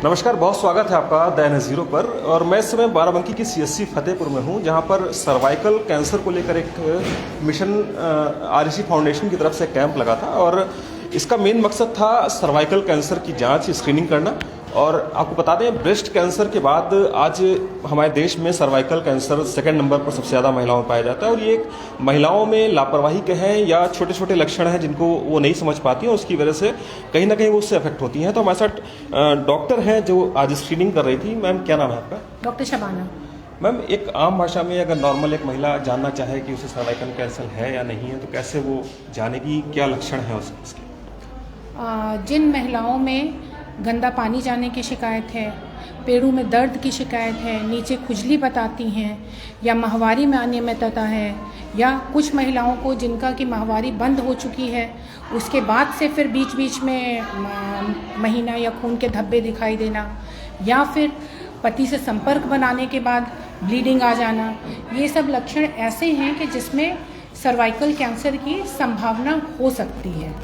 नमस्कार, बहुत स्वागत है आपका द नज़ीरो पर। और मैं इस समय बाराबंकी की सीएससी फतेहपुर में हूं, जहां पर सर्वाइकल कैंसर को लेकर एक मिशन आरईसी फाउंडेशन की तरफ से कैंप लगा था। और इसका मेन मकसद था सर्वाइकल कैंसर की जांच, स्क्रीनिंग करना। और आपको बता दें, ब्रेस्ट कैंसर के बाद आज हमारे देश में सर्वाइकल कैंसर सेकंड नंबर पर सबसे ज़्यादा महिलाओं में पाया जाता है। और ये एक महिलाओं में लापरवाही के हैं या छोटे छोटे लक्षण हैं जिनको वो नहीं समझ पाती हैं, उसकी वजह से कहीं ना कहीं वो उससे अफेक्ट होती हैं। तो हमारे साथ डॉक्टर हैं जो आज स्क्रीनिंग कर रही थी। मैम, क्या नाम है आपका? डॉक्टर शबाना। मैम, एक आम भाषा में अगर नॉर्मल एक महिला जानना चाहे कि उसे सर्वाइकल कैंसर है या नहीं है, तो कैसे वो जानेगी, क्या लक्षण है उसके? जिन महिलाओं में गंदा पानी जाने की शिकायत है, पेड़ों में दर्द की शिकायत है, नीचे खुजली बताती हैं, या माहवारी में अनियमितता है, या कुछ महिलाओं को जिनका कि माहवारी बंद हो चुकी है, उसके बाद से फिर बीच बीच में महीना या खून के धब्बे दिखाई देना, या फिर पति से संपर्क बनाने के बाद ब्लीडिंग आ जाना, ये सब लक्षण ऐसे हैं कि जिसमें सर्वाइकल कैंसर की संभावना हो सकती है।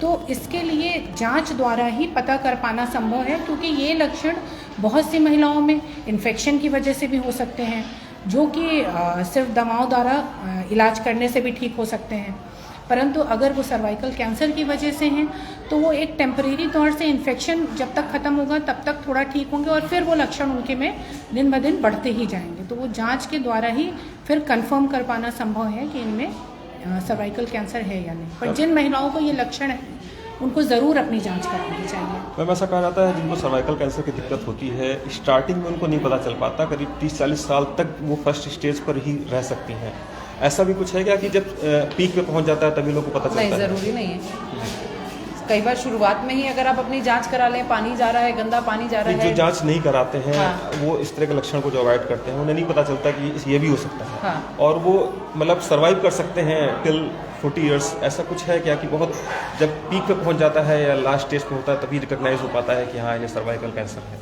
तो इसके लिए जांच द्वारा ही पता कर पाना संभव है, क्योंकि ये लक्षण बहुत सी महिलाओं में इन्फेक्शन की वजह से भी हो सकते हैं, जो कि सिर्फ दवाओं द्वारा इलाज करने से भी ठीक हो सकते हैं। परंतु अगर वो सर्वाइकल कैंसर की वजह से हैं तो वो एक टेम्परेरी तौर से इन्फेक्शन जब तक ख़त्म होगा तब तक थोड़ा ठीक होंगे, और फिर वो लक्षण उनके में दिन ब दिन बढ़ते ही जाएंगे। तो वो जाँच के द्वारा ही फिर कन्फर्म कर पाना संभव है कि इनमें सर्वाइकल कैंसर है या नहीं। पर जिन महिलाओं को ये लक्षण है उनको ज़रूर अपनी जांच करानी चाहिए। मैम, ऐसा कहा जाता है जिनको सर्वाइकल कैंसर की दिक्कत होती है, स्टार्टिंग में उनको नहीं पता चल पाता, करीब 30-40 साल तक वो फर्स्ट स्टेज पर ही रह सकती हैं। ऐसा भी कुछ है क्या कि जब पीक पे पहुंच जाता है तभी लोगों को पता चलता है? नहीं, ज़रूरी नहीं है। कई बार शुरुआत में ही अगर आप अपनी जांच करा लें, पानी जा रहा है, गंदा पानी जा रहा है। जो जांच नहीं कराते हैं, हाँ। वो इस तरह के लक्षण को जो अवॉइड करते हैं, उन्हें नहीं पता चलता कि ये भी हो सकता है। हाँ। और वो मतलब सर्वाइव कर सकते हैं टिल 40 इयर्स। ऐसा कुछ है क्या कि बहुत जब पीक पे पहुंच जाता है या लास्ट स्टेज पे होता है तभी रिकॉग्नाइज हो पाता है कि हाँ, इन्हें सर्वाइकल कैंसर है?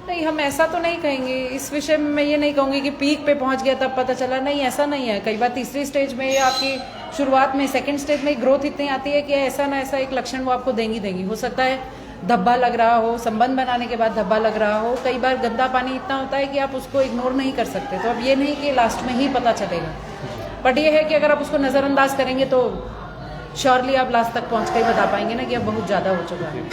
नहीं, हम ऐसा तो नहीं कहेंगे। इस विषय में मैं ये नहीं कहूँगी कि पीक पे पहुँच गया तब पता चला। नहीं, ऐसा नहीं है। कई बार तीसरी स्टेज में या आपकी शुरुआत में सेकंड स्टेज में ग्रोथ इतनी आती है कि ऐसा ना ऐसा एक लक्षण वो आपको देंगी। हो सकता है धब्बा लग रहा हो, संबंध बनाने के बाद धब्बा लग रहा हो। कई बार गंदा पानी इतना होता है कि आप उसको इग्नोर नहीं कर सकते। तो अब ये नहीं कि लास्ट में ही पता चलेगा, बट ये है कि अगर आप उसको नज़रअंदाज करेंगे तो श्योरली आप लास्ट तक पहुंच कर ही बता पाएंगे ना कि अब बहुत ज़्यादा हो चुका है।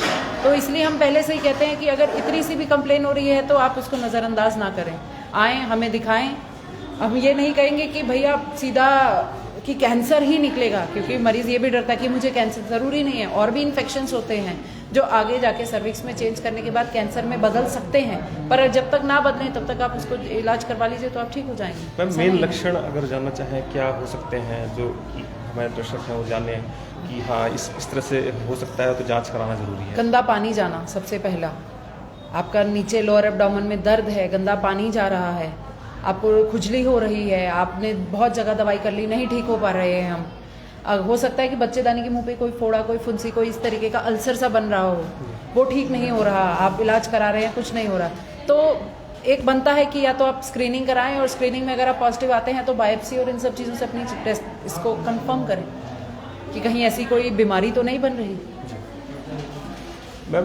तो इसलिए हम पहले से ही कहते हैं कि अगर इतनी सी भी कंप्लेन हो रही है तो आप उसको नज़रअंदाज ना करें, आएँ, हमें दिखाएं। हम ये नहीं कहेंगे कि भैया सीधा कि कैंसर ही निकलेगा, क्योंकि मरीज़ ये भी डरता है कि मुझे कैंसर। ज़रूरी नहीं है, और भी इन्फेक्शंस होते हैं जो आगे जाके सर्विक्स में चेंज करने के बाद कैंसर में बदल सकते हैं। पर जब तक ना बदलें तब तक आप उसको इलाज करवा लीजिए तो आप ठीक हो जाएंगे। मैम, मेन लक्षण अगर जानना चाहें क्या हो सकते हैं जो हमारे दर्शक हैं वो जाने कि हाँ इस तरह से हो सकता है, तो जांच कराना जरूरी है? गंदा पानी जाना सबसे पहला। आपका नीचे लोअर एब्डोमेन में दर्द है, गंदा पानी जा रहा है, आपको खुजली हो रही है, आपने बहुत जगह दवाई कर ली, नहीं ठीक हो पा रहे हैं हम। हो सकता है कि बच्चेदानी के मुंह पे कोई फोड़ा, कोई फुंसी, कोई इस तरीके का अल्सर सा बन रहा हो, वो ठीक नहीं हो रहा, आप इलाज करा रहे हैं, कुछ नहीं हो रहा। तो एक बनता है कि या तो आप स्क्रीनिंग कराएं, और स्क्रीनिंग में अगर आप पॉजिटिव आते हैं तो बायोप्सी और इन सब चीज़ों से अपनी टेस्ट इसको कंफर्म करें कि कहीं ऐसी कोई बीमारी तो नहीं बन रही। मैम,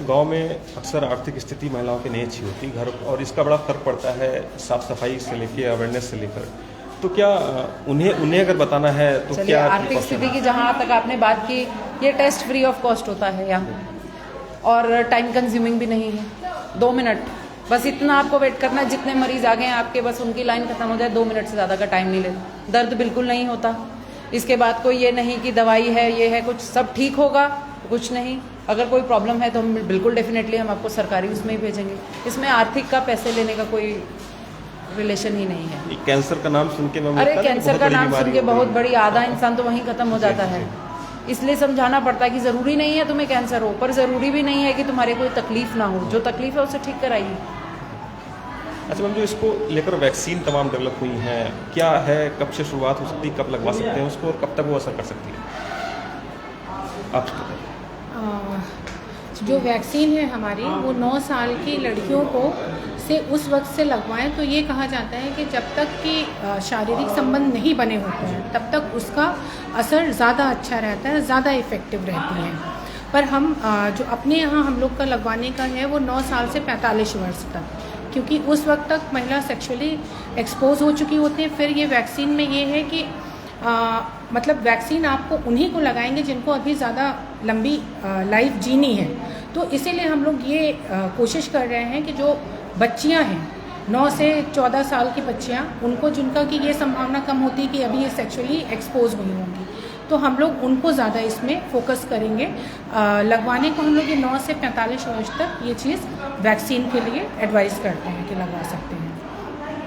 गांव में अक्सर आर्थिक स्थिति महिलाओं की नहीं अच्छी होती घर, और इसका बड़ा फर्क पड़ता है साफ सफाई से लेकर अवेयरनेस से लेकर। तो क्या उन्हें अगर बताना है तो क्या आर्थिक स्थिति की जहाँ तक आपने बात की, ये टेस्ट फ्री ऑफ कॉस्ट होता है यहाँ, और टाइम कंज्यूमिंग भी नहीं है। 2 मिनट बस इतना आपको वेट करना है, जितने मरीज आ गए हैं आपके, बस उनकी लाइन खत्म हो जाए, 2 मिनट से ज़्यादा का टाइम नहीं लेता। दर्द बिल्कुल नहीं होता। इसके बाद कोई ये नहीं कि दवाई है, ये है, कुछ सब ठीक होगा, कुछ नहीं। अगर कोई प्रॉब्लम है तो हम बिल्कुल डेफिनेटली हम आपको सरकारी उसमें ही भेजेंगे। इसमें आर्थिक का पैसे लेने का कोई रिलेशन ही नहीं है। कैंसर का नाम सुन के अरे कैंसर का नाम सुन के बहुत बड़ी, आधा इंसान तो वहीं खत्म हो जाता है। इसलिए समझाना पड़ता है कि ज़रूरी नहीं है तुम्हें कैंसर हो, पर ज़रूरी भी नहीं है कि तुम्हारे कोई तकलीफ ना हो। जो तकलीफ है उसे ठीक कराइए। अच्छा मैम, जो इसको लेकर वैक्सीन तमाम डेवलप हुई हैं, क्या है, कब से शुरुआत हो सकती है, कब लगवा सकते हैं उसको, और कब तक वो असर कर सकती है? आप जो वैक्सीन है हमारी, वो 9 साल की लड़कियों को से उस वक्त से लगवाएं तो ये कहा जाता है कि जब तक कि शारीरिक संबंध नहीं बने होते हैं तब तक उसका असर ज़्यादा अच्छा रहता है, ज़्यादा इफ़ेक्टिव रहती हैं। पर हम जो अपने यहाँ हम लोग का लगवाने का है वो 9 साल से 45 वर्ष तक, क्योंकि उस वक्त तक महिला सेक्सुअली एक्सपोज हो चुकी होती है। फिर ये वैक्सीन में ये है कि मतलब वैक्सीन आपको उन्हीं को लगाएंगे जिनको अभी ज़्यादा लंबी लाइफ जीनी है। तो इसीलिए हम लोग ये कोशिश कर रहे हैं कि जो बच्चियां हैं 9 से 14 साल की बच्चियां, उनको जिनका कि ये संभावना कम होती है कि अभी ये सेक्सुअली एक्सपोज हुई होंगी, तो हम लोग उनको ज़्यादा इसमें फोकस करेंगे। लगवाने को हम लोग ये 9 से 45 वर्ष तक ये चीज़ वैक्सीन के लिए एडवाइस करते हैं कि लगवा सकते हैं।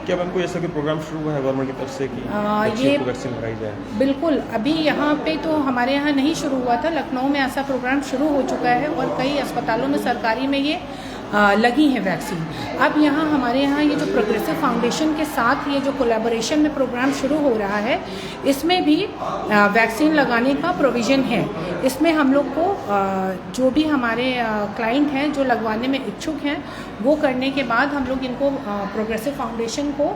क्या मैम कोई ऐसा कोई प्रोग्राम शुरू हुआ है गवर्नमेंट की तरफ से कि बच्चियों को वैक्सीन लगाई जाए? बिल्कुल, अभी यहाँ पे तो हमारे यहाँ नहीं शुरू हुआ था, लखनऊ में ऐसा प्रोग्राम शुरू हो चुका है और कई अस्पतालों में सरकारी में ये लगी है वैक्सीन। अब यहाँ हमारे यहाँ ये जो प्रोग्रेसिव फाउंडेशन के साथ ये जो कोलैबोरेशन में प्रोग्राम शुरू हो रहा है, इसमें भी वैक्सीन लगाने का प्रोविज़न है। इसमें हम लोग को जो भी हमारे क्लाइंट हैं जो लगवाने में इच्छुक हैं, वो करने के बाद हम लोग इनको प्रोग्रेसिव फाउंडेशन को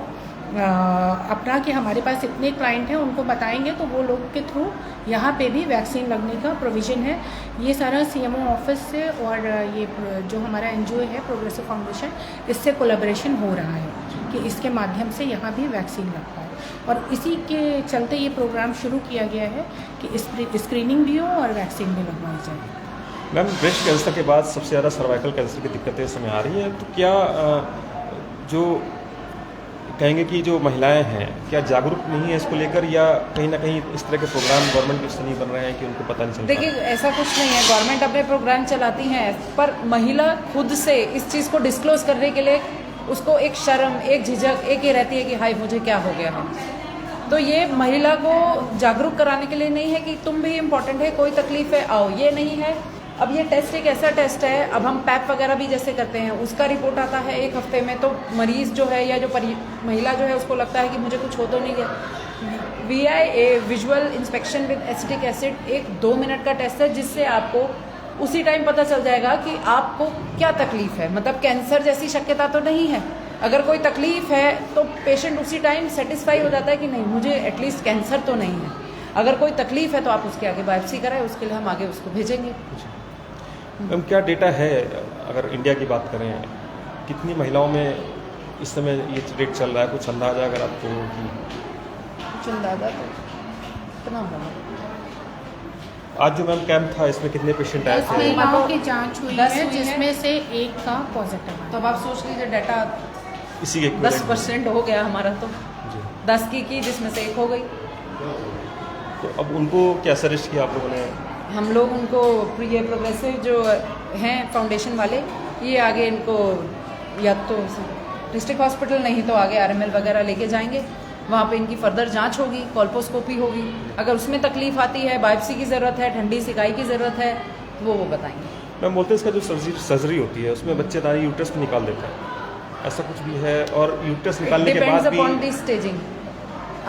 अपना कि हमारे पास इतने क्लाइंट हैं उनको बताएंगे, तो वो लोग के थ्रू यहाँ पे भी वैक्सीन लगने का प्रोविज़न है। ये सारा सीएमओ ऑफिस से और ये जो हमारा एनजीओ है प्रोग्रेसिव फाउंडेशन, इससे कोलैबोरेशन हो रहा है कि इसके माध्यम से यहाँ भी वैक्सीन लग पाए, और इसी के चलते ये प्रोग्राम शुरू किया गया है कि स्क्रीनिंग भी हो और वैक्सीन भी लगवाई जाए। मैम, ब्रेस्ट कैंसर के बाद सबसे ज़्यादा सर्वाइकल कैंसर की दिक्कतें इस समय आ रही हैं, तो क्या जो कहेंगे कि जो महिलाएं हैं क्या जागरूक नहीं है इसको लेकर, या कहीं ना कहीं इस तरह के प्रोग्राम गवर्नमेंट की नहीं बन रहे हैं कि उनको पता नहीं चलता? देखिए, ऐसा कुछ नहीं है, गवर्नमेंट अपने प्रोग्राम चलाती हैं, पर महिला खुद से इस चीज़ को डिस्क्लोज करने के लिए उसको एक शर्म, एक झिझक, एक ये रहती है कि हाय मुझे क्या हो गया है। तो ये महिला को जागरूक कराने के लिए नहीं है कि तुम भी इम्पोर्टेंट है, कोई तकलीफ है आओ, ये नहीं है। अब ये टेस्ट एक ऐसा टेस्ट है, अब हम पैप वगैरह भी जैसे करते हैं, उसका रिपोर्ट आता है 1 हफ्ते में, तो मरीज़ जो है या जो महिला जो है उसको लगता है कि मुझे कुछ हो तो नहीं गया। VI visual inspection with acetic acid एक 2 मिनट का टेस्ट है, जिससे आपको उसी टाइम पता चल जाएगा कि आपको क्या तकलीफ है। मतलब कैंसर जैसी शक्यता तो नहीं है, अगर कोई तकलीफ है तो पेशेंट उसी टाइम सेटिस्फाई हो जाता है कि नहीं मुझे एटलीस्ट कैंसर तो नहीं है। अगर कोई तकलीफ है तो आप उसके आगे बायोप्सी कराएं, उसके लिए हम आगे उसको भेजेंगे। मैम, क्या डेटा है, अगर इंडिया की बात करें, कितनी महिलाओं में इस समय ये रेट चल रहा है, कुछ अंदाजा अगर आपको? कुछ अंदाजा तो इतना होगा। आज जो मैम कैंप था, इसमें कितने पेशेंट आए 10 थे? महिलाओं की जांच हुई 10 है, हुई है। जिसमें से 1 का पॉजिटिव है। तो अब आप सोच लीजिए डाटा इसी के 10% हो गया हमारा, तो जी। 10 की जिसमें से 1 हो गई। तो अब उनको क्या सजेस्ट किया आप लोगों ने? हम लोग उनको ये प्रोग्रेसिव जो हैं फाउंडेशन वाले, ये आगे इनको या तो डिस्ट्रिक्ट हॉस्पिटल नहीं तो आगे RML वगैरह लेके जाएंगे, वहाँ पे इनकी फर्दर जांच होगी, कोल्पोस्कोपी होगी। अगर उसमें तकलीफ आती है, बायोप्सी की ज़रूरत है, ठंडी सिकाई की ज़रूरत है, तो वो बताएंगे। मैम, बोलते हैं इसका जो सर्जरी होती है उसमें बच्चेदानी यूट्रस में निकाल देता है, ऐसा कुछ भी है? और यूट्रस निकालने के बाद डिपेंड्स भी अपॉन दी स्टेजिंग,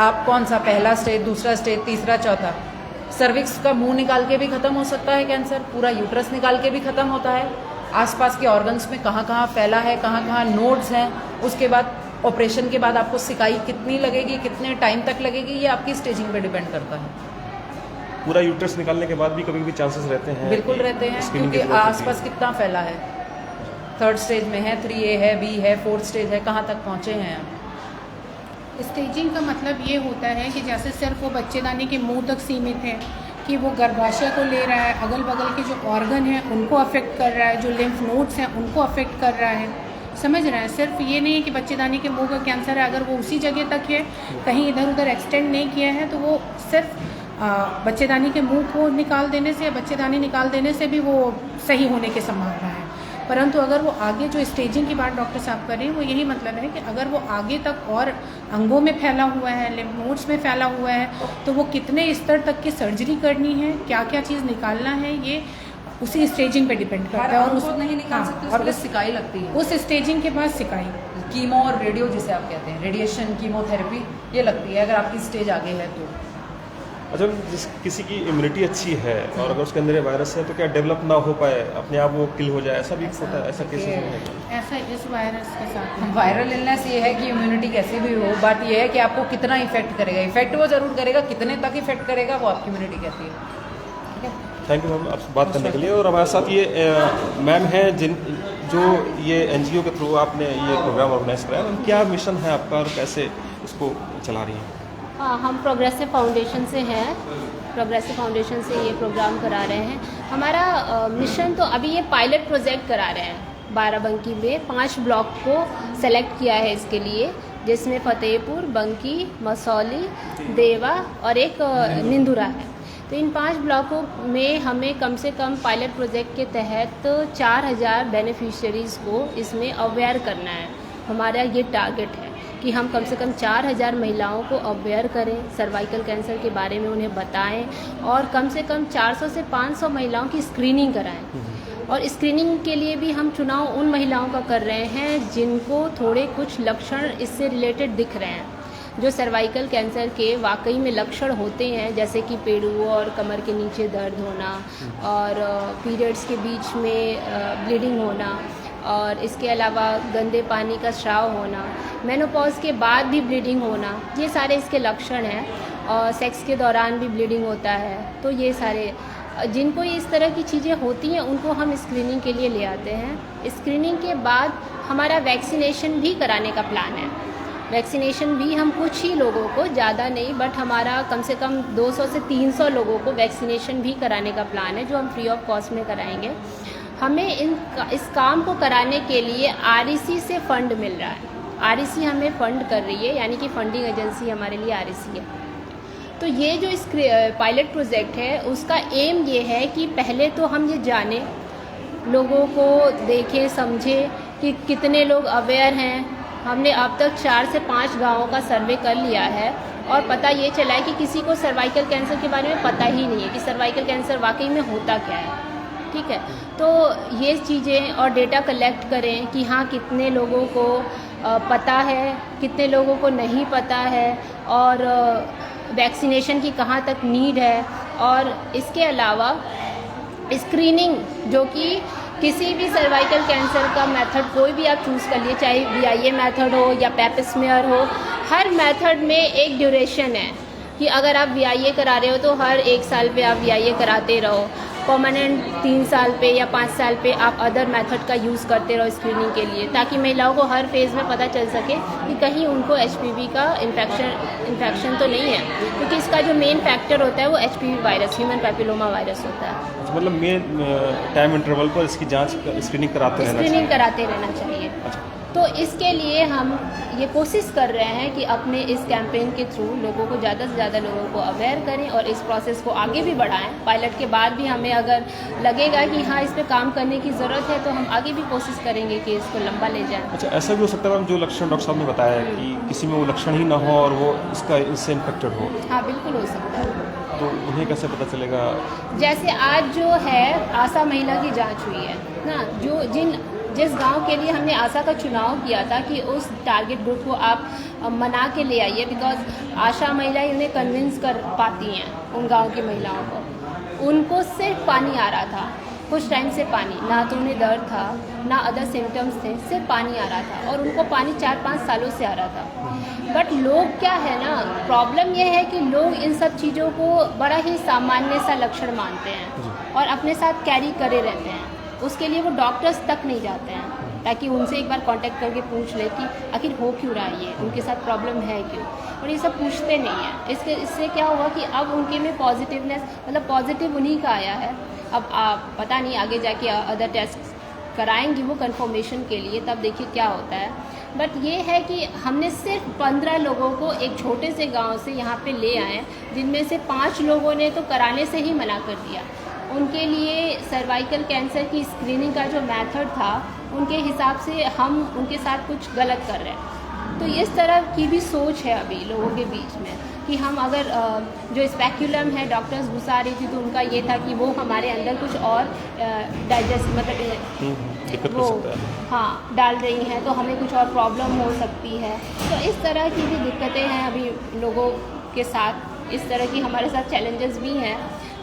आप कौन सा पहला स्टेज, दूसरा स्टेज, तीसरा, चौथा। सर्विक्स का मुंह निकाल के भी खत्म हो सकता है कैंसर, पूरा यूट्रस निकाल के भी खत्म होता है। आसपास के ऑर्गन्स में कहाँ कहाँ फैला है, कहाँ कहाँ नोड्स हैं, उसके बाद ऑपरेशन के बाद आपको सिकाई कितनी लगेगी, कितने टाइम तक लगेगी, ये आपकी स्टेजिंग पे डिपेंड करता है। पूरा यूट्रस निकालने के बाद भी कभी भी चांसेस रहते हैं? बिल्कुल रहते हैं, स्क्रीनिंग की क्योंकि जरूरत होती है। आसपास कितना फैला है, 3rd स्टेज में है, 3A है, B है, 4th स्टेज है, कहाँ तक पहुँचे हैं आप। स्टेजिंग का मतलब ये होता है कि जैसे सिर्फ वो बच्चेदानी के मुंह तक सीमित है, कि वो गर्भाशय को ले रहा है, अगल बगल के जो ऑर्गन हैं उनको अफेक्ट कर रहा है, जो लिम्फ नोड्स हैं उनको अफेक्ट कर रहा है, समझ रहे हैं। सिर्फ ये नहीं है कि बच्चेदानी के मुंह का कैंसर है, अगर वो उसी जगह तक है, कहीं इधर उधर एक्सटेंड नहीं किया है, तो वो सिर्फ बच्चेदानी के मुंह को निकाल देने से या बच्चेदानी निकाल देने से भी वो सही होने की संभावना है। परंतु अगर वो आगे जो स्टेजिंग की बात डॉक्टर साहब कर रहे हैं, वो यही मतलब है कि अगर वो आगे तक और अंगों में फैला हुआ है, लिम्फ नोड्स में फैला हुआ है, तो वो कितने स्तर तक की सर्जरी करनी है, क्या क्या चीज़ निकालना है, ये उसी स्टेजिंग पे डिपेंड करता है। और उस नहीं निकाल सकते, और उस सिकाई लगती है, उस स्टेजिंग के बाद सिकाई, कीमो और रेडियो जिसे आप कहते हैं, रेडिएशन कीमोथेरेपी, ये लगती है अगर आपकी स्टेज आगे है तो। अच्छा, जिस किसी की इम्यूनिटी अच्छी है और अगर उसके अंदर ये वायरस है, तो क्या डेवलप ना हो पाए, अपने आप वो किल हो जाए, ऐसा भी होता है? ऐसा केसेस में है? ऐसा इस वायरस के साथ नहीं। वायरल इलनेस ये है कि इम्यूनिटी कैसे भी हो, बात ये है कि आपको कितना इफेक्ट करेगा। इफेक्ट वो जरूर करेगा, कितने तक इफेक्ट करेगा वो आपकी इम्यूनिटी कहती है। ठीक है। थैंक यू मैम आपसे बात करने के लिए। और हमारे साथ ये मैम हैं जो ये एनजीओ के थ्रू आपने ये प्रोग्राम ऑर्गेनाइज कराया। मैम क्या मिशन है आपका और कैसे इसको चला रही हैं? हाँ, हम प्रोग्रेसिव फाउंडेशन से हैं। प्रोग्रेसिव फाउंडेशन से ये प्रोग्राम करा रहे हैं। हमारा मिशन तो अभी ये पायलट प्रोजेक्ट करा रहे हैं। बाराबंकी में 5 ब्लॉक को सेलेक्ट किया है इसके लिए, जिसमें फतेहपुर, बंकी, मसौली, देवा और एक निंदुरा है। तो इन 5 ब्लॉकों में हमें कम से कम पायलट प्रोजेक्ट के तहत 4000 बेनिफिशियरीज़ को इसमें अवेयर करना है। हमारा ये टारगेट है कि हम कम से कम 4000 महिलाओं को अवेयर करें, सर्वाइकल कैंसर के बारे में उन्हें बताएं और कम से कम 400 से 500 महिलाओं की स्क्रीनिंग कराएं। और स्क्रीनिंग के लिए भी हम चुनाव उन महिलाओं का कर रहे हैं जिनको थोड़े कुछ लक्षण इससे रिलेटेड दिख रहे हैं, जो सर्वाइकल कैंसर के वाकई में लक्षण होते हैं, जैसे कि पेड़ू और कमर के नीचे दर्द होना और पीरियड्स के बीच में ब्लीडिंग होना और इसके अलावा गंदे पानी का स्राव होना, मेनोपॉज के बाद भी ब्लीडिंग होना, ये सारे इसके लक्षण हैं। और सेक्स के दौरान भी ब्लीडिंग होता है। तो ये सारे जिनको इस तरह की चीज़ें होती हैं उनको हम स्क्रीनिंग के लिए ले आते हैं। स्क्रीनिंग के बाद हमारा वैक्सीनेशन भी कराने का प्लान है। वैक्सीनेशन भी हम कुछ ही लोगों को, ज़्यादा नहीं, बट हमारा कम से कम 200 से 300 लोगों को वैक्सीनेशन भी कराने का प्लान है, जो हम फ्री ऑफ कॉस्ट में कराएंगे। हमें इस काम को कराने के लिए REC से फ़ंड मिल रहा है। REC हमें फ़ंड कर रही है, यानी कि फंडिंग एजेंसी हमारे लिए REC है। तो ये जो इस पायलट प्रोजेक्ट है उसका एम ये है कि पहले तो हम ये जानें, लोगों को देखें, समझें कि कितने लोग अवेयर हैं। हमने अब तक 4 से 5 गाँवों का सर्वे कर लिया है और पता ये चला है कि किसी को सर्वाइकल कैंसर के बारे में पता ही नहीं है कि सर्वाइकल कैंसर वाकई में होता क्या है। ठीक है, तो ये चीज़ें और डेटा कलेक्ट करें कि हाँ कितने लोगों को पता है, कितने लोगों को नहीं पता है और वैक्सीनेशन की कहाँ तक नीड है। और इसके अलावा स्क्रीनिंग, जो कि किसी भी सर्वाइकल कैंसर का मेथड कोई भी आप चूज़ कर लिए, चाहे VIA मेथड हो या पैप स्मीयर हो, हर मेथड में एक ड्यूरेशन है कि अगर आप VIA करा रहे हो तो हर 1 साल पे आप VIA कराते रहो, परमानेंट 3 साल पे या 5 साल पे आप अदर मेथड का यूज़ करते रहो स्क्रीनिंग के लिए, ताकि महिलाओं को हर फेज़ में पता चल सके कि कहीं उनको HPV का इन्फेक्शन तो नहीं है, क्योंकि इसका जो मेन फैक्टर होता है वो HPV virus, human papilloma virus होता है। मतलब मेन टाइम इंटरवल पर इसकी जांच स्क्रीनिंग कराते रहना चाहिए। अच्छा। तो इसके लिए हम ये कोशिश कर रहे हैं कि अपने इस कैंपेन के थ्रू लोगों को, ज़्यादा से ज़्यादा लोगों को अवेयर करें और इस प्रोसेस को आगे भी बढ़ाएं। पायलट के बाद भी हमें अगर लगेगा कि हाँ इस पे काम करने की ज़रूरत है तो हम आगे भी कोशिश करेंगे कि इसको लंबा ले जाएं। अच्छा, ऐसा भी हो सकता है मैम, जो लक्षण डॉक्टर साहब ने बताया कि किसी में वो लक्षण ही ना हो और वो इससे इन्फेक्टेड हो? हाँ बिल्कुल हो सकता है। तो उन्हें कैसे पता चलेगा? जैसे आज जो है आशा महिला की जाँच हुई है ना, जिस गांव के लिए हमने आशा का चुनाव किया था कि उस टारगेट ग्रुप को आप मना के ले आइए, बिकॉज आशा महिलाएं उन्हें कन्विंस कर पाती हैं उन गांव की महिलाओं को। उनको सिर्फ पानी आ रहा था, कुछ टाइम से पानी, ना तो उन्हें दर्द था ना अदर सिम्टम्स थे, सिर्फ पानी आ रहा था और उनको पानी 4-5 सालों से आ रहा था। बट लोग क्या है ना, प्रॉब्लम यह है कि लोग इन सब चीज़ों को बड़ा ही सामान्य सा लक्षण मानते हैं और अपने साथ कैरी करे रहते हैं। उसके लिए वो डॉक्टर्स तक नहीं जाते हैं ताकि उनसे एक बार कांटेक्ट करके पूछ ले कि आखिर हो क्यों रहा है, ये उनके साथ प्रॉब्लम है क्यों, और ये सब पूछते नहीं हैं। इससे क्या हुआ कि अब उनके में पॉजिटिवनेस, मतलब पॉजिटिव उन्हीं का आया है। अब आप पता नहीं आगे जाके अदर टेस्ट कराएंगी वो कंफर्मेशन के लिए, तब देखिए क्या होता है। बट ये है कि हमने सिर्फ 15 लोगों को एक छोटे से गांव से यहाँ पे ले आए, जिनमें से 5 लोगों ने तो कराने से ही मना कर दिया। उनके लिए सर्वाइकल कैंसर की स्क्रीनिंग का जो मेथड था, उनके हिसाब से हम उनके साथ कुछ गलत कर रहे हैं। तो इस तरह की भी सोच है अभी लोगों के बीच में कि हम अगर जो स्पेक्यूलम है डॉक्टर्स घुसा रही थी तो उनका ये था कि वो हमारे अंदर कुछ और डाइजेस्ट मतलब वो हाँ डाल रही हैं तो हमें कुछ और प्रॉब्लम हो सकती है। तो इस तरह की भी दिक्कतें हैं अभी लोगों के साथ, इस तरह की हमारे साथ चैलेंजेस भी हैं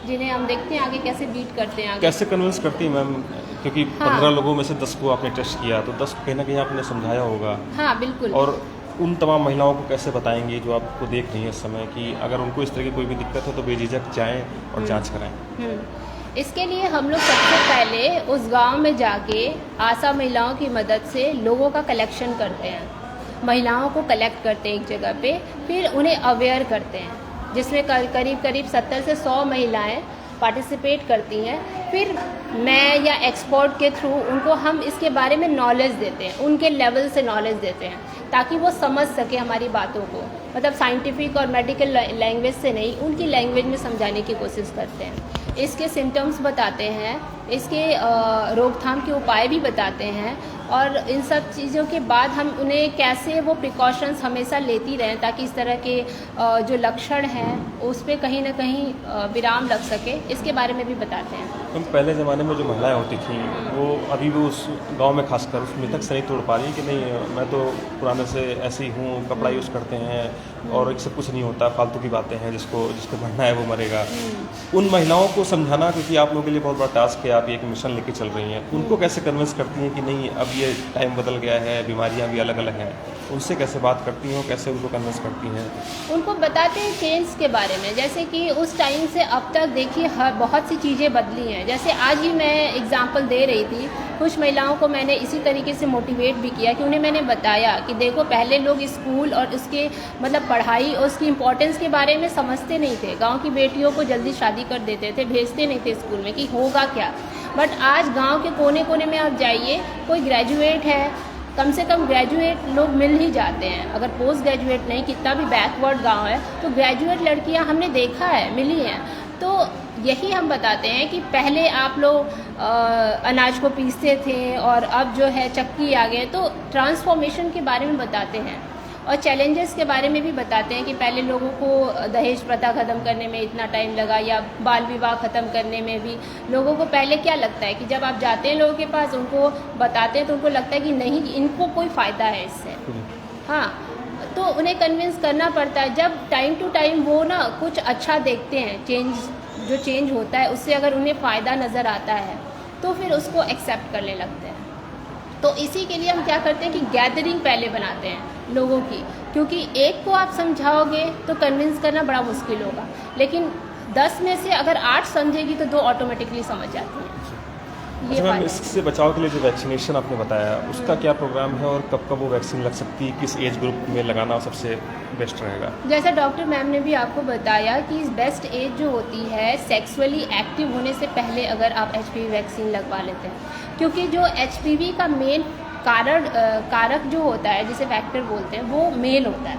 जिन्हें हम देखते हैं आगे कैसे बीट करते हैं। कैसे कन्विंस करती हैं मैम, क्योंकि 15 लोगों में से 10 को आपने टेस्ट किया तो 10 को कहीं ना कहीं आपने समझाया होगा। हाँ बिल्कुल। और उन तमाम महिलाओं को कैसे बताएंगे जो आपको देख रही हैं इस समय कि अगर उनको इस तरह की कोई भी दिक्कत हो तो बेझिझक जाएं और जांच कराएं? इसके लिए हम लोग सबसे पहले उस गांव में जाके आशा महिलाओं की मदद से लोगों का कलेक्शन करते हैं, महिलाओं को कलेक्ट करते हैं एक जगह पे, फिर उन्हें अवेयर करते हैं, जिसमें करीब करीब 70 से 100 महिलाएं पार्टिसिपेट करती हैं। फिर मैं या एक्सपर्ट के थ्रू उनको हम इसके बारे में नॉलेज देते हैं, उनके लेवल से नॉलेज देते हैं, ताकि वो समझ सके हमारी बातों को, मतलब साइंटिफिक और मेडिकल लैंग्वेज से नहीं, उनकी लैंग्वेज में समझाने की कोशिश करते हैं। इसके सिम्टम्स बताते हैं, इसके रोकथाम के उपाय भी बताते हैं, और इन सब चीज़ों के बाद हम उन्हें कैसे वो प्रिकॉशंस हमेशा लेती रहें ताकि इस तरह के जो लक्षण हैं उस पर कहीं ना कहीं विराम लग सके, इसके बारे में भी बताते हैं। हम पहले ज़माने में जो महिलाएं होती थीं वो अभी भी उस गांव में खासकर उस मिथक से नहीं तोड़ पा रही कि नहीं मैं तो पुराने से ऐसी हूँ, कपड़ा यूज़ करते हैं और इससे कुछ नहीं होता, फालतू की बातें हैं, जिसको मरना है वो मरेगा। उन महिलाओं को समझाना, क्योंकि आप लोगों के लिए बहुत बड़ा टास्क है, आप एक मिशन लेके चल रही हैं, उनको कैसे कन्विंस करती हैं कि नहीं अब ये टाइम बदल गया है, बीमारियाँ भी अलग अलग हैं, उनसे कैसे बात करती हैं, कैसे उनको कन्विंस करती हैं? उनको बताते हैं चेंज के बारे में, जैसे कि उस टाइम से अब तक देखिए बहुत सी चीज़ें बदली हैं। जैसे आज ही मैं एग्जांपल दे रही थी, कुछ महिलाओं को मैंने इसी तरीके से मोटिवेट भी किया कि उन्हें मैंने बताया कि देखो पहले लोग स्कूल और उसके मतलब पढ़ाई और उसकी इम्पोर्टेंस के बारे में समझते नहीं थे, गाँव की बेटियों को जल्दी शादी कर देते थे, भेजते नहीं थे स्कूल में कि होगा क्या। बट आज गाँव के कोने कोने में आप जाइए, कोई ग्रेजुएट है, कम से कम ग्रेजुएट लोग मिल ही जाते हैं, अगर पोस्ट ग्रेजुएट नहीं, कितना भी बैकवर्ड गांव है तो ग्रेजुएट लड़कियां हमने देखा है, मिली हैं। तो यही हम बताते हैं कि पहले आप लोग अनाज को पीसते थे और अब जो है चक्की आ गए, तो ट्रांसफॉर्मेशन के बारे में बताते हैं और चैलेंजेस के बारे में भी बताते हैं कि पहले लोगों को दहेज प्रथा ख़त्म करने में इतना टाइम लगा, या बाल विवाह ख़त्म करने में भी लोगों को पहले क्या लगता है कि जब आप जाते हैं लोगों के पास, उनको बताते हैं तो उनको लगता है कि नहीं, इनको कोई फ़ायदा है इससे। हाँ, तो उन्हें कन्विंस करना पड़ता है। जब टाइम टू टाइम वो ना कुछ अच्छा देखते हैं, जो चेंज होता है उससे अगर उन्हें फ़ायदा नज़र आता है तो फिर उसको एक्सेप्ट करने लगते हैं। तो इसी के लिए हम क्या करते हैं कि गैदरिंग पहले बनाते हैं लोगों की, क्योंकि एक को आप समझाओगे तो कन्विंस करना बड़ा मुश्किल होगा, लेकिन 10 में से अगर 8 समझेगी तो 2 ऑटोमेटिकली समझ जाती हैं। अच्छा मैम, इससे बचाव के लिए जो वैक्सीनेशन आपने बताया उसका क्या प्रोग्राम है और कब कब वो वैक्सीन लग सकती है, किस एज ग्रुप में लगाना सबसे बेस्ट रहेगा? जैसा डॉक्टर मैम ने भी आपको बताया कि बेस्ट एज जो होती है सेक्सुअली एक्टिव होने से पहले अगर आप HPV वैक्सीन लगवा लेते हैं, क्योंकि जो HPV का मेन कारक जो होता है जिसे फैक्टर बोलते हैं वो मेल होता है।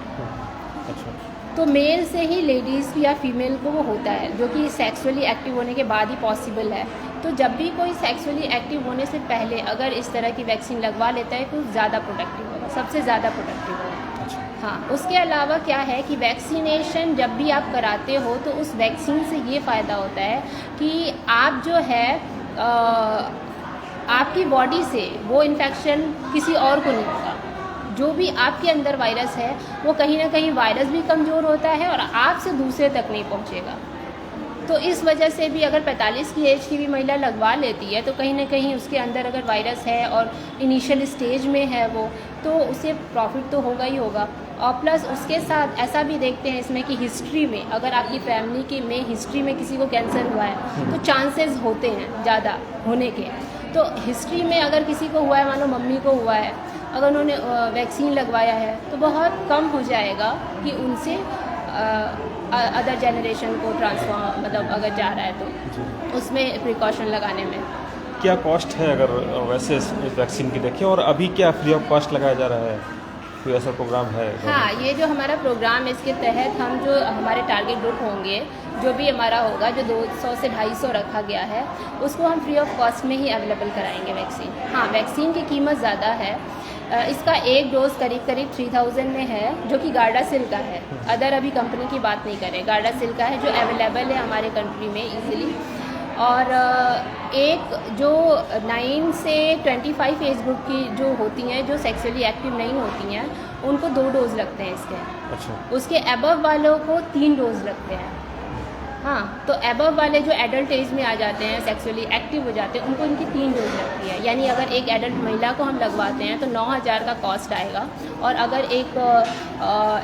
अच्छा। तो मेल से ही लेडीज़ या फीमेल को वो होता है, जो कि सेक्सुअली एक्टिव होने के बाद ही पॉसिबल है। तो जब भी कोई सेक्सुअली एक्टिव होने से पहले अगर इस तरह की वैक्सीन लगवा लेता है तो ज़्यादा प्रोटेक्टिव होगा, सबसे ज़्यादा प्रोटेक्टिव होगा। अच्छा। हाँ, उसके अलावा क्या है कि वैक्सीनेशन जब भी आप कराते हो तो उस वैक्सीन से ये फ़ायदा होता है कि आप जो है आपकी बॉडी से वो इन्फेक्शन किसी और को नहीं होगा। जो भी आपके अंदर वायरस है वो कहीं ना कहीं वायरस भी कमज़ोर होता है और आपसे दूसरे तक नहीं पहुंचेगा। तो इस वजह से भी अगर 45 की एज की भी महिला लगवा लेती है तो कहीं ना कहीं उसके अंदर अगर वायरस है और इनिशियल स्टेज में है वो, तो उसे प्रॉफिट तो होगा ही होगा। और प्लस उसके साथ ऐसा भी देखते हैं इसमें कि हिस्ट्री में अगर आपकी फैमिली की में हिस्ट्री में किसी को कैंसर हुआ है तो चांसेस होते हैं ज़्यादा होने के। तो हिस्ट्री में अगर किसी को हुआ है, मानो मम्मी को हुआ है, अगर उन्होंने वैक्सीन लगवाया है तो बहुत कम हो जाएगा कि उनसे अदर जनरेशन को ट्रांसफॉर्म मतलब अगर जा रहा है तो उसमें प्रिकॉशन लगाने में। क्या कॉस्ट है अगर वैसे इस वैक्सीन की देखें, और अभी क्या फ्री ऑफ कॉस्ट लगाया जा रहा है, कोई ऐसा प्रोग्राम है? हाँ, ये जो हमारा प्रोग्राम है इसके तहत हम जो हमारे टारगेट ग्रुप होंगे, जो भी हमारा होगा, जो 200 से 250 रखा गया है, उसको हम फ्री ऑफ कॉस्ट में ही अवेलेबल कराएंगे वैक्सीन। हाँ, वैक्सीन की कीमत ज़्यादा है, इसका एक डोज करीब 3000 में है, जो कि गार्डासिल का है। अदर अभी कंपनी की बात नहीं करें, गार्डासिल का है जो अवेलेबल है हमारे कंट्री में इजीली। और एक जो 9 से 25 एज ग्रुप की जो होती हैं, जो सेक्सुअली एक्टिव नहीं होती हैं, उनको 2 डोज लगते हैं इसके। अच्छा। उसके अबव वालों को 3 डोज लगते हैं। हाँ, तो एबव वाले जो एडल्ट एज में आ जाते हैं, सेक्सुअली एक्टिव हो जाते हैं, उनको इनकी 3 डोज लगती है। यानी अगर एक एडल्ट महिला को हम लगवाते हैं तो 9,000 का कॉस्ट आएगा, और अगर एक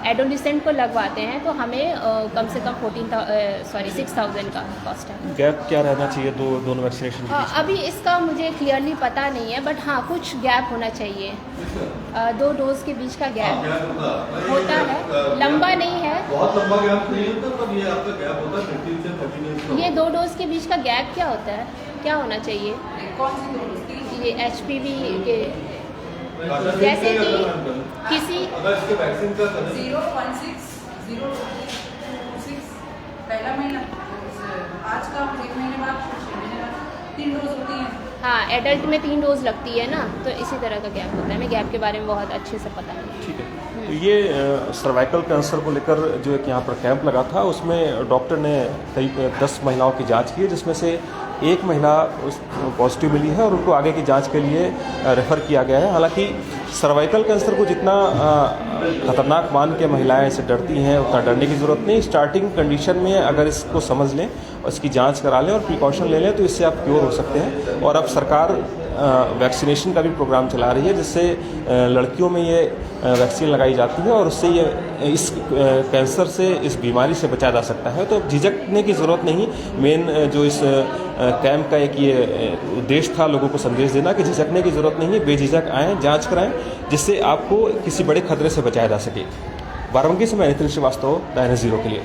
एडोलिसेंट को लगवाते हैं तो हमें कम से कम 6,000 का कॉस्ट है। गैप क्या रहना चाहिए दोनों वैक्सीनेशन के बीच? अभी इसका मुझे क्लियरली पता नहीं है, बट हाँ कुछ गैप होना चाहिए। 2 डोज के बीच का गैप होता है, लंबा नहीं है। बहुत लंबा गैप नहीं होता, मतलब ये आपका गैप होता है 15 से 30 मिनट का। ये 2 डोज के बीच का गैप क्या होता है, क्या होना चाहिए? कौन सी डोज? ये HPV के जैसे कि किसी अगर इसके वैक्सीन का 016 026 पहला महीना, आज का 1 महीने बाद 6 महीने बाद 3 डोज होती हैं। हाँ, एडल्ट में 3 डोज लगती है ना, तो इसी तरह का गैप होता है। हमें गैप के बारे में बहुत अच्छे से पता नहीं। ठीक है। तो ये सर्वाइकल कैंसर को लेकर जो एक यहाँ पर कैंप लगा था, उसमें डॉक्टर ने करीब 10 महिलाओं की जांच की है, जिसमें से एक महिला उस पॉजिटिव मिली है और उनको आगे की जांच के लिए रेफ़र किया गया है। हालांकि सर्वाइकल कैंसर को जितना खतरनाक मान के महिलाएं इससे डरती हैं, उतना डरने की ज़रूरत नहीं। स्टार्टिंग कंडीशन में अगर इसको समझ लें और इसकी जांच करा लें और प्रिकॉशन ले लें तो इससे आप क्योर हो सकते हैं। और अब सरकार वैक्सीनेशन का भी प्रोग्राम चला रही है, जिससे लड़कियों में ये वैक्सीन लगाई जाती है और उससे ये इस कैंसर से, इस बीमारी से बचा जा सकता है। तो झिझकने की ज़रूरत नहीं। मेन जो इस कैंप का एक ये उद्देश्य था, लोगों को संदेश देना कि झिझकने की ज़रूरत नहीं है, बेझिझक आएँ, जांच कराएं, जिससे आपको किसी बड़े खतरे से बचाया जा सके। बाराबंकी से मैं नितिन श्रीवास्तव, DNS Zero के लिए।